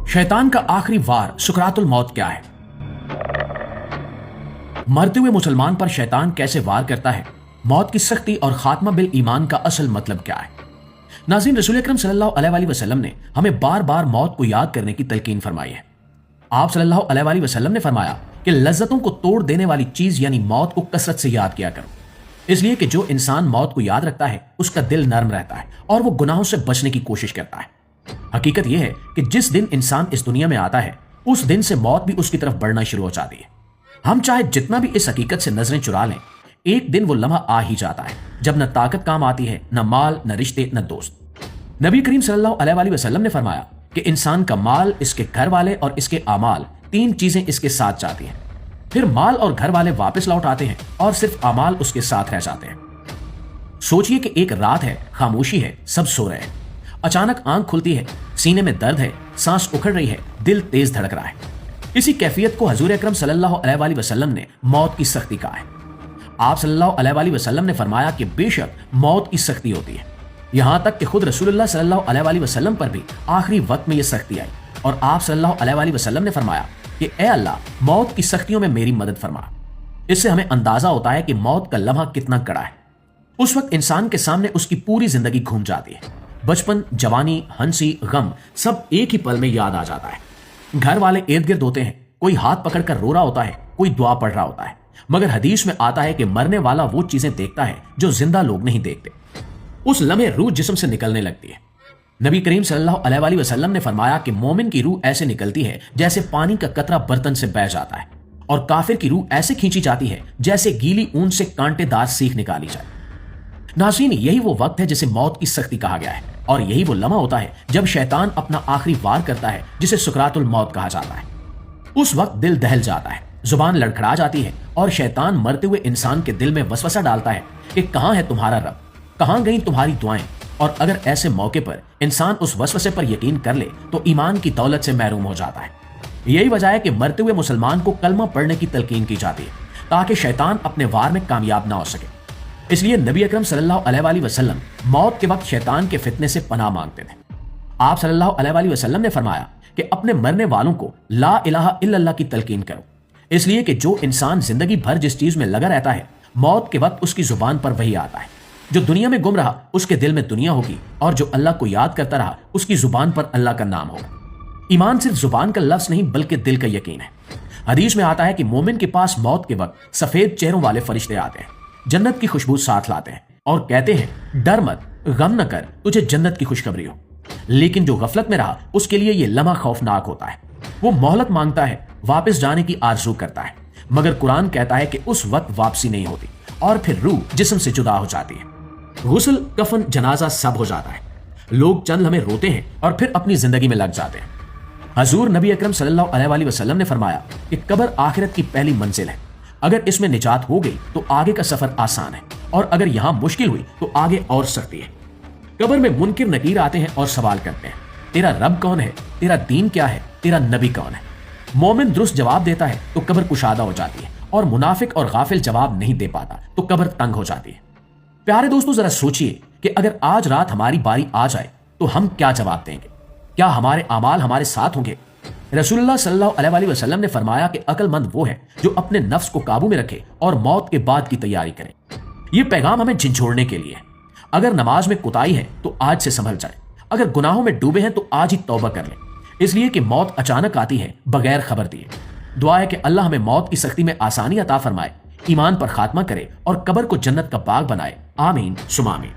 शैतान का आखिरी वार सुकरातुल मौत क्या है? मरते हुए मुसलमान पर शैतान कैसे वार करता है? मौत की सख्ती और खात्मा बिल ईमान का असल मतलब क्या है? नाज़रीन, रसूल अकरम सल्लल्लाहु अलैहि वसल्लम ने हमें बार बार मौत को याद करने की तलकीन फरमाई है। आप सल्लल्लाहु अलैहि वसल्लम ने फरमाया कि लज्जतों को तोड़ देने वाली चीज यानी मौत को कसरत से याद किया करो, इसलिए कि जो इंसान मौत को याद रखता है उसका दिल नर्म रहता है और वो गुनाहों से बचने की कोशिश करता है। हकीकत यह है कि जिस दिन इंसान इस दुनिया में आता है उस दिन से मौत भी उसकी तरफ बढ़ना शुरू हो जाती है। हम चाहे जितना भी इस हकीकत से नजरें चुरा लें, एक दिन वो लम्हा आ ही जाता है जब न ताकत काम आती है, न माल, न रिश्ते, न दोस्त। नबी करीम सल्लल्लाहु अलैहि वसल्लम ने फरमाया कि इंसान का माल, इसके घर वाले और इसके आमाल, तीन चीजें इसके साथ जाती हैं। फिर माल और घर वाले वापस लौट आते हैं और सिर्फ अमाल उसके साथ रह जाते हैं। सोचिए कि एक रात है, खामोशी है, सब सो रहे हैं। अचानक आंख खुलती है, सीने में दर्द है, सांस उखड़ रही है, दिल तेज धड़क रहा है। इसी कैफियत को हजूर अकरम सल्लल्लाहु अलैहि वसल्लम ने मौत की सख्ती कहा है। आप सल्लल्लाहु अलैहि वसल्लम ने फरमाया कि बेशक मौत की सख्ती होती है, यहां तक कि खुद रसूलुल्लाह सल्लल्लाहु अलैहि वसल्लम पर भी आखिरी वक्त में यह सख्ती आई और आप सल्लल्लाहु अलैहि वसल्लम ने फरमाया कि ए अल्लाह, मौत की सख्तियों में मेरी मदद फरमा। इससे हमें अंदाजा होता है कि मौत का लम्हा कितना कड़ा है। उस वक्त इंसान के सामने उसकी पूरी जिंदगी घूम जाती है। बचपन, जवानी, हंसी, गम सब एक ही पल में याद आ जाता है। घर वाले इर्द गिर्द होते हैं, कोई हाथ पकड़कर रो रहा होता है, कोई दुआ पढ़ रहा होता है, मगर हदीस में आता है कि मरने वाला वो चीजें देखता है जो जिंदा लोग नहीं देखते। उस लम्हे रूह जिस्म से निकलने लगती है। नबी करीम सल्लल्लाहु अलैहि वसल्लम ने फरमाया कि मोमिन की रूह ऐसे निकलती है जैसे पानी का कतरा बर्तन से बह जाता है, और काफिर की रूह ऐसे खींची जाती है जैसे गीली ऊन से कांटेदार सीख निकाली जाए। नाज़रीन, यही वो वक्त है जिसे मौत की सख्ती कहा गया है, और यही वो लम्हा होता है जब शैतान अपना आखिरी वार करता है, जिसे सुकरातुल मौत कहा जाता है। उस वक्त दिल दहल जाता है, जुबान लड़खड़ा जाती है और शैतान मरते हुए इंसान के दिल में वसवसा डालता है कि कहां है तुम्हारा रब, कहां गई तुम्हारी दुआएं। और अगर ऐसे मौके पर इंसान उस वसवसे पर यकीन कर ले तो ईमान की दौलत से महरूम हो जाता है। यही वजह है कि मरते हुए मुसलमान को कलमा पढ़ने की तलकीन की जाती है ताकि शैतान अपने वार में कामयाब ना हो सके। इसलिए नबी अकरम सल्लल्लाहु अलैहि वसल्लम मौत के वक्त शैतान के फितने से पनाह मांगते थे। आप सल्लल्लाहु अलैहि वसल्लम ने फरमाया कि अपने मरने वालों को ला इलाहा इल्लल्लाह की तलकीन करो, इसलिए कि जो इंसान जिंदगी भर जिस चीज में लगा रहता है, मौत के वक्त उसकी जुबान पर वही आता है। जो दुनिया में गुम रहा उसके दिल में दुनिया होगी, और जो अल्लाह को याद करता रहा उसकी जुबान पर अल्लाह का नाम होगा। ईमान सिर्फ जुबान का लफ्ज नहीं बल्कि दिल का यकीन है। हदीस में आता है कि मोमिन के पास मौत के वक्त सफेद चेहरों वाले फरिश्ते आते हैं, जन्नत की खुशबू साथ लाते हैं और कहते हैं, डर मत, गम न कर, तुझे जन्नत की खुशखबरी हो। लेकिन जो गफलत में रहा उसके लिए यह लम्हा खौफनाक होता है। वो मोहलत मांगता है, वापस जाने की आरज़ू करता है, मगर कुरान कहता है कि उस वक्त वापसी नहीं होती और फिर रूह जिस्म से जुदा हो जाती है। गुस्ल, कफन, जनाजा सब हो जाता है। लोग चंद लम्हे रोते हैं और फिर अपनी जिंदगी में लग जाते हैं। हजूर नबी अकरम सल्लल्लाहु अलैहि वसल्लम ने फरमाया कि कब्र आखिरत की पहली मंजिल है। अगर इसमें निजात हो गई तो आगे का सफर आसान है, और अगर यहां मुश्किल हुई तो आगे और सख्ती है। कब्र में मुनकिर नकीर आते हैं और सवाल करते हैं, तेरा रब कौन है, तेरा दीन क्या है, तेरा नबी कौन है। मोमिन दुरुस्त जवाब देता है तो कब्र कुशादा हो जाती है, और मुनाफिक और गाफिल जवाब नहीं दे पाता तो कब्र तंग हो जाती है। प्यारे दोस्तों, जरा सोचिए कि अगर आज रात हमारी बारी आ जाए तो हम क्या जवाब देंगे? क्या हमारे अमाल हमारे साथ होंगे? रसूलुल्लाह सल्लल्लाहु अलैहि वसल्लम ने फरमाया कि अक्लमंद वो है जो अपने नफ्स को काबू में रखे और मौत के बाद की तैयारी करे। ये पैगाम हमें झिझोड़ने के लिए है। अगर नमाज में कुताही है तो आज से संभल जाए, अगर गुनाहों में डूबे हैं तो आज ही तौबा कर लें, इसलिए कि मौत अचानक आती है बगैर खबर दिए। दुआ है कि अल्लाह हमें मौत की सख्ती में आसानी अता फरमाए, ईमान पर खात्मा करे और कब्र को जन्नत का बाग बनाए। आमीन सुमा आमीन।